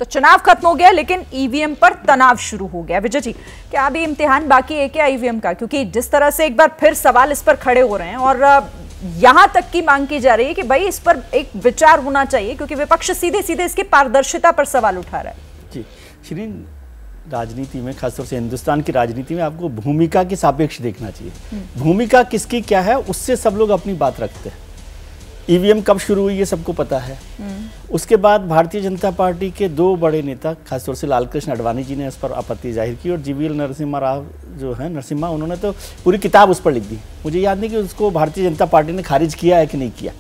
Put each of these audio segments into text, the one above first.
तो चुनाव खत्म हो गया, लेकिन ईवीएम पर तनाव शुरू हो गया। विजय जी, क्या अभी इम्तिहान बाकी है क्या ईवीएम का? क्योंकि जिस तरह से एक बार फिर सवाल इस पर खड़े हो रहे हैं और यहां तक की मांग की जा रही है कि भाई इस पर एक विचार होना चाहिए, क्योंकि विपक्ष सीधे सीधे इसकी पारदर्शिता पर सवाल उठा रहा है। जी श्री, राजनीति में, खासतौर से हिंदुस्तान की राजनीति में आपको भूमिका के सापेक्ष देखना चाहिए। भूमिका किसकी क्या है, उससे सब लोग अपनी बात रखते हैं। ईवीएम कब शुरू हुई ये सबको पता है। उसके बाद भारतीय जनता पार्टी के दो बड़े नेता, खासतौर से लालकृष्ण आडवाणी जी ने इस पर आपत्ति जाहिर की, और जीवीएल नरसिम्हा राव जो है, नरसिम्हा, उन्होंने तो पूरी किताब उस पर लिख दी। मुझे याद नहीं कि उसको भारतीय जनता पार्टी ने खारिज किया है कि नहीं किया,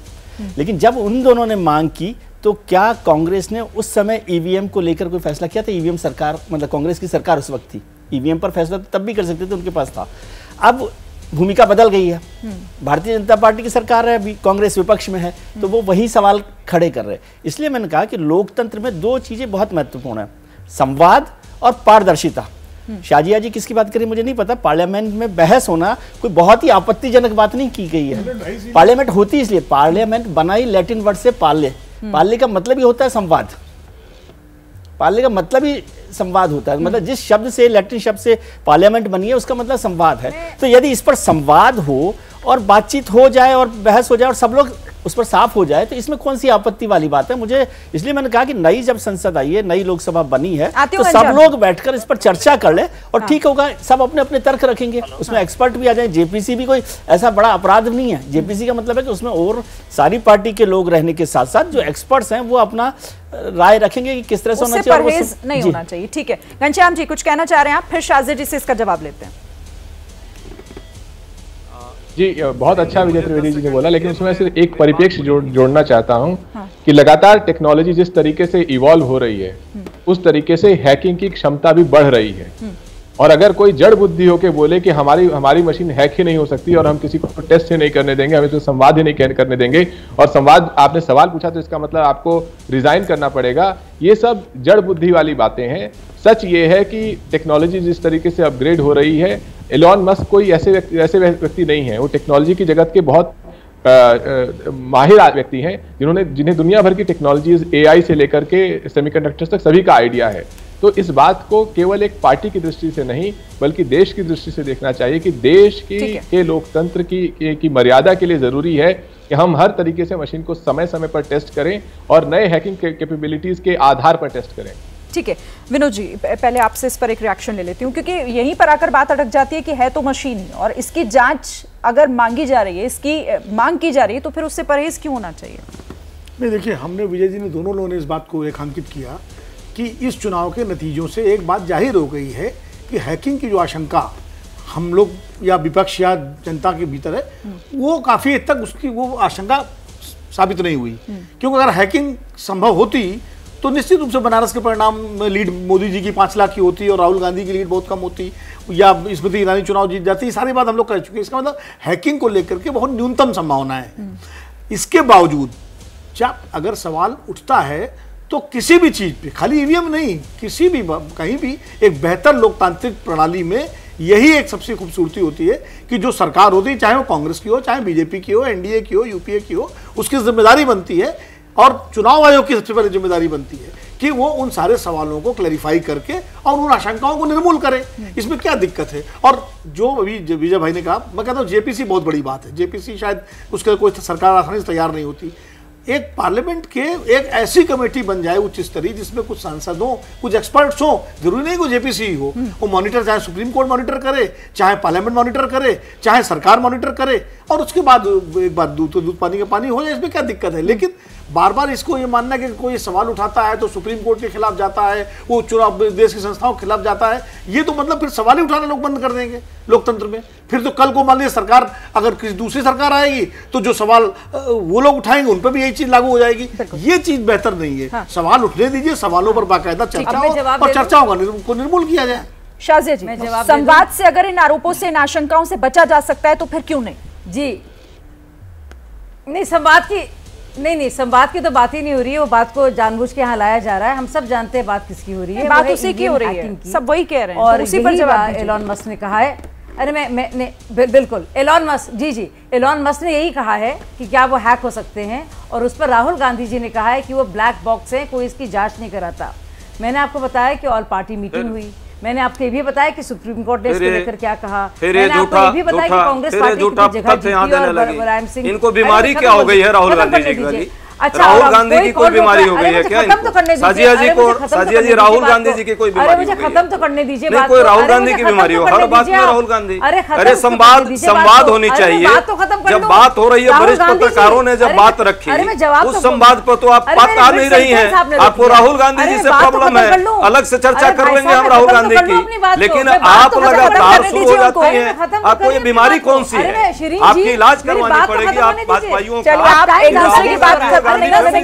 लेकिन जब उन दोनों ने मांग की तो क्या कांग्रेस ने उस समय ईवीएम को लेकर कोई फैसला किया था? ईवीएम सरकार, मतलब कांग्रेस की सरकार उस वक्त थी, ईवीएम पर फैसला तो तब भी कर सकते थे, उनके पास था। अब भूमिका बदल गई है, भारतीय जनता पार्टी की सरकार है, अभी कांग्रेस विपक्ष में है, तो वो वही सवाल खड़े कर रहे हैं। इसलिए मैंने कहा कि लोकतंत्र में दो चीजें बहुत महत्वपूर्ण है, संवाद और पारदर्शिता। शाजिया जी किसकी बात करें मुझे नहीं पता, पार्लियामेंट में बहस होना कोई बहुत ही आपत्तिजनक बात नहीं की गई है। पार्लियामेंट होती इसलिए, पार्लियामेंट बना ही लैटिन वर्ड से पार्ले, पार्ले का मतलब ही होता है संवाद। पार्ले का मतलब ही संवाद होता है, मतलब जिस शब्द से, लैटिन शब्द से पार्लियामेंट बनी है उसका मतलब संवाद है। तो यदि इस पर संवाद हो और बातचीत हो जाए और बहस हो जाए और सब लोग उस पर साफ हो जाए, तो इसमें कौन सी आपत्ति वाली बात है? मुझे इसलिए मैंने कहा कि नई जब संसद आई है, नई लोकसभा बनी है, तो सब लोग बैठकर इस पर चर्चा कर ले और ठीक होगा। सब अपने अपने तर्क रखेंगे, उसमें एक्सपर्ट भी आ जाए। जेपीसी भी कोई ऐसा बड़ा अपराध नहीं है। जेपीसी का मतलब है कि उसमें और सारी पार्टी के लोग रहने के साथ साथ जो एक्सपर्ट्स हैं वो अपना राय रखेंगे कि किस तरह से होना चाहिए, परहेज नहीं होना चाहिए। ठीक है, घनश्याम जी कुछ कहना चाह रहे हैं आप, फिर शाजिद जी से इसका जवाब लेते हैं। जी बहुत अच्छा विजय त्रिवेदी जी ने बोला, लेकिन उसमें से एक परिप्रेक्ष्य जोड़ना चाहता हूं कि लगातार टेक्नोलॉजी जिस तरीके से इवॉल्व हो रही है, उस तरीके से हैकिंग की क्षमता भी बढ़ रही है। और अगर कोई जड़ बुद्धि होके बोले कि हमारी मशीन हैक ही नहीं हो सकती और हम किसी को टेस्ट ही नहीं करने देंगे, हम इसमें संवाद ही नहीं करने देंगे, और संवाद, आपने सवाल पूछा तो इसका मतलब आपको रिजाइन करना पड़ेगा, ये सब जड़ बुद्धि वाली बातें हैं। सच ये है कि टेक्नोलॉजी जिस तरीके से अपग्रेड हो रही है, एलॉन मस्क कोई ऐसे व्यक्ति नहीं है, वो टेक्नोलॉजी की जगत के बहुत माहिर व्यक्ति हैं, जिन्हें दुनिया भर की टेक्नोलॉजीज, एआई से लेकर के सेमीकंडक्टर्स तक सभी का आइडिया है। तो इस बात को केवल एक पार्टी की दृष्टि से नहीं बल्कि देश की दृष्टि से देखना चाहिए कि देश के लोकतंत्र की मर्यादा के लिए जरूरी है कि हम हर तरीके से मशीन को समय समय पर टेस्ट करें और नए हैकिंग कैपेबिलिटीज के आधार पर टेस्ट करें। ठीक है विनोद जी, पहले आपसे इस पर एक रिएक्शन ले लेती हूँ, क्योंकि यहीं पर आकर बात अटक जाती है कि है तो मशीन ही, और इसकी जांच अगर मांगी जा रही है, इसकी मांग की जा रही है, तो फिर उससे परहेज क्यों होना चाहिए? नहीं, देखिए, हमने, विजय जी ने, दोनों लोगों ने इस बात को रेखांकित किया कि इस चुनाव के नतीजों से एक बात जाहिर हो गई है कि हैकिंग की जो आशंका हम लोग या विपक्ष या जनता के भीतर है, वो काफ़ी हद तक उसकी वो आशंका साबित नहीं हुई। क्योंकि अगर हैकिंग संभव होती तो निश्चित रूप से बनारस के परिणाम में लीड मोदी जी की 5 लाख की होती और राहुल गांधी की लीड बहुत कम होती, या स्मृति ईरानी चुनाव जीत जाती। सारी बात हम लोग कर चुके हैं। इसका मतलब हैकिंग को लेकर के बहुत न्यूनतम संभावना है। इसके बावजूद जब अगर सवाल उठता है तो किसी भी चीज़ पे, खाली ईवीएम नहीं, किसी भी कहीं भी एक बेहतर लोकतांत्रिक प्रणाली में यही एक सबसे खूबसूरती होती है कि जो सरकार होती है, चाहे वो कांग्रेस की हो, चाहे बीजेपी की हो, एनडीए की हो, यूपीए की हो, उसकी जिम्मेदारी बनती है और चुनाव आयोग की सबसे पहले जिम्मेदारी बनती है कि वो उन सारे सवालों को क्लैरिफाई करके और उन आशंकाओं को निर्मूल करे। इसमें क्या दिक्कत है? और जो अभी विजय भाई ने कहा, मैं कहता हूँ जेपीसी बहुत बड़ी बात है। जेपीसी शायद उसके कोई सरकार आसानी से तैयार नहीं होती। एक पार्लियामेंट के एक ऐसी कमेटी बन जाए उच्च स्तरीय, जिसमें कुछ सांसद हो, कुछ एक्सपर्ट्स हो, जरूरी नहीं कि जेपीसी ही हो, वो मॉनिटर, चाहे सुप्रीम कोर्ट मॉनिटर करे, चाहे पार्लियामेंट मॉनिटर करे, चाहे सरकार मॉनिटर करे, और उसके बाद एक बार दूध पानी का पानी हो जाए। इसमें क्या दिक्कत है? लेकिन बार बार इसको ये मानना कि कोई सवाल उठाता है तो सुप्रीम कोर्ट के खिलाफ जाता है, वो चुनाव देश की संस्थाओं के खिलाफ जाता है, ये तो मतलब फिर सवाल ही उठाना लोग बंद कर देंगे लोकतंत्र में। फिर तो कल को मान लीजिए सरकार, अगर किसी दूसरी सरकार आएगी तो जो सवाल वो लोग उठाएंगे उन पर भी यही चीज लागू हो जाएगी। ये चीज बेहतर नहीं है। हाँ। सवाल उठने दीजिए, सवालों पर बाकायदा चर्चा हो और चर्चाओं को निर्मूल किया जाए। शाजिया जी, संवाद से अगर इन आरोपों से, इन आशंकाओं से बचा जा सकता है तो फिर क्यों नहीं? जी नहीं, संवाद की तो बात ही नहीं हो रही है। वो बात को जानबूझ के यहाँ लाया जा रहा है। हम सब जानते हैं बात किसकी हो रही है, बात उसी की हो रही है, सब वही कह रहे हैं। और उसी पर जवाब एलॉन मस्क ने कहा है। अरे बिल्कुल, एलॉन मस्क जी एलॉन मस्क ने यही कहा है कि क्या वो हैक हो सकते हैं, और उस पर राहुल गांधी जी ने कहा है कि वो ब्लैक बॉक्स है, कोई इसकी जांच नहीं कराता। मैंने आपको बताया कि ऑल पार्टी मीटिंग हुई, मैंने आपको ये भी बताया कि सुप्रीम कोर्ट ने इसको लेकर क्या कहा, मैंने आपको ये भी बताया कि कांग्रेस पार्टी की जगह जीती और मुलायम सिंह। इनको बीमारी क्या हो गई है राहुल गांधी जी की? अच्छा, राहुल गांधी की कोई बीमारी हो गई है क्या? खत्म तो करने दीजिए साजिया जी को, साजिया जी राहुल गांधी जी की कोई बीमारी हो गई है? खत्म तो करने दीजिए नहीं, कोई राहुल गांधी की बीमारी हो, हर बात में राहुल गांधी। अरे संवाद होनी चाहिए। जब बात हो रही है, वरिष्ठ पत्रकारों ने जब बात रखी उस संवाद पर तो आप बात आ नहीं रही है। आपको राहुल गांधी जी से प्रॉब्लम है, अलग से चर्चा कर लेंगे हम राहुल गांधी की, लेकिन आप लगातार शुरू हो जाती हैं। आपको ये बीमारी कौन सी है? आपकी इलाज करवानी पड़ेगी। आप भाजपाइयों चलिए आप एक दूसरे की बात करने